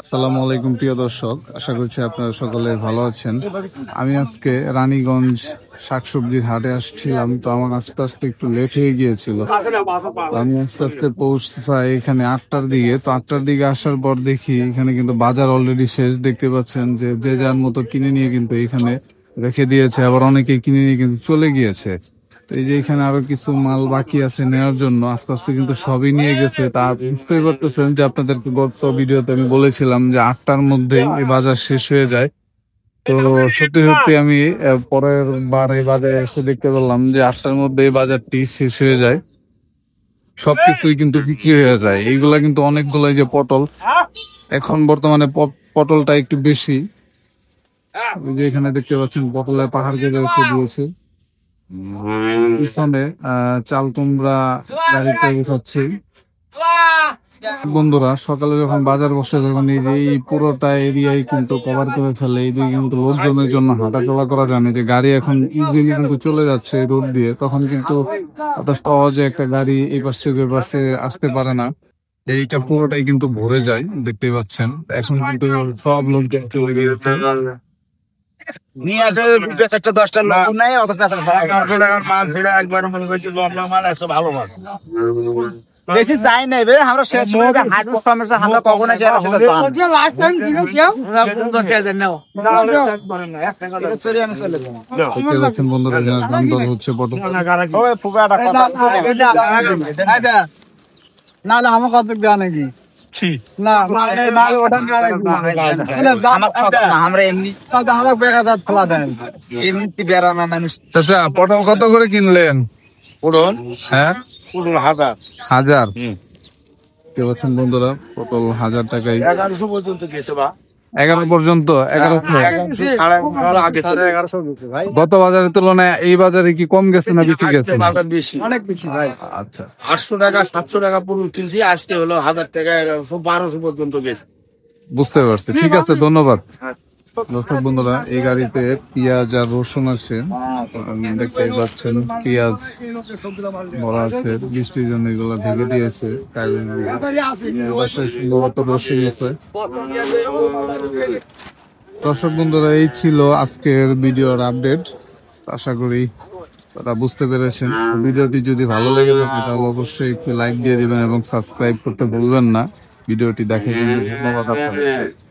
আসসালামু আলাইকুম প্রিয় দর্শক, আশা করছি আপনারা সকলে ভালো আছেন। আমি আজকে রানীগঞ্জ শাকসবজির হাটে আসছিলাম, তো আমার আস্তে আস্তে একটু লেট হয়ে গিয়েছিল। তো আমি আস্তে আস্তে পৌঁছাই এখানে 8টার দিকে। তো 8টার দিকে আসার পর দেখি এখানে কিন্তু বাজার অলরেডি শেষ। দেখতে পাচ্ছেন যে যে যার মতো কিনে নিয়ে কিন্তু এখানে রেখে দিয়েছে, আবার অনেকে কিনে নিয়ে কিন্তু চলে গিয়েছে। তো এই যে এখানে আরো কিছু মাল বাকি আছে নেওয়ার জন্য, আস্তে আস্তে কিন্তু সবই নিয়ে গেছে। তা বুঝতেই পারতেছেন যে আপনাদেরকে গত ভিডিওতে আমি বলেছিলাম যে 8টার মধ্যেই এই বাজার শেষ হয়ে যায়। তো সত্যি সত্যি আমি পরের বার এই বাজারে এসে দেখতে পেলাম যে 8টার মধ্যে এই বাজারটি শেষ হয়ে যায়, সবকিছুই কিন্তু বিক্রি হয়ে যায়। এইগুলা কিন্তু অনেকগুলো, এই যে পটল, এখন বর্তমানে পটলটা একটু বেশি। ওই যে এখানে দেখতে পাচ্ছেন পটলের পাহাড় কেটে রেখে দিয়েছে। পিছনে চাল কুমড়া গাড়িতে উঠাচ্ছে। বন্ধুরা, সকালে যখন বাজার বসে তখন এই পুরোটা এরিয়াই কিন্তু কভার করে ফেলে। এইদিকে কিন্তু লোকজনের জন্য হাঁটাচলা করা যায় না, যে গাড়ি এখন ইজিলি কিন্তু চলে যাচ্ছে রোড দিয়ে, তখন কিন্তু এত সহজে একটা গাড়ি এই পাশ থেকে ওই পাশে আসতে পারে না। এইটা পুরোটাই কিন্তু ভরে যায়, দেখতেই পাচ্ছেন। এখন কিন্তু সব লোকজন চলে গিয়েছে। নিয়ে আসে বেশ একটা 10টা লোক নাই, অত কাছে 1100 টাকার মাল ছেড়ে একবার মনে করছি লবলা মাল একটা ভালো মাল বেশি চাই নাই বে। আমরা শেষ সময় হাটু সমস্যা আমরা কখন আসে আর সেটা জান যে লাস্ট টাইম দিনো কেউ 50,000 নাও এক টাকা চলে আমি চলে যাব। দেখতে পাচ্ছেন বন্ধুরা, দাম দর হচ্ছে পটল। ওই ফুগাটা কথা না না আমার কত দেয়া নাকি কি না না ওটা না আমরা এমনি আমরা বেকার ফলা দেন এমনি বেড়া না মানুষ। চাচা, পটল কত করে কিনলেন? পটল হ্যাঁ, পটল 1000 দেখতে পাচ্ছেন বন্ধুরা, পটল 1000 টাকায় 1100 পর্যন্ত গেছে বা 11 পর্যন্ত 1100। গত বাজারের তুলনায় এই বাজারে কি কম গেছে না বেশি গেছে? বেশি, অনেক বেশি ভাই। আচ্ছা, 800 টাকা 700 টাকা পুরো কিনছি, আজকে হলো 1000 টাকা 1200 পর্যন্ত গেছে। বুঝতে পারছি, ঠিক আছে, ধন্যবাদ। দর্শক বন্ধুরা, এই গাড়িতে পেঁয়াজ আর রসুন আছে, দেখতেই পাচ্ছেন। পেঁয়াজ ভরা আছে, বৃষ্টির জন্য এগুলো ঢেকে দিয়েছে। সম্ভবত রসুন আছে। দর্শক বন্ধুরা, এই ছিল আজকের ভিডিওর আপডেট। আশা করি তারা বুঝতে পেরেছেন। ভিডিওটি যদি ভালো লেগে থাকে তাহলে অবশ্যই একটু লাইক দিয়ে দিবেন এবং সাবস্ক্রাইব করতে ভুলবেন না। ভিডিওটি দেখার জন্য ধন্যবাদ আপনাদের।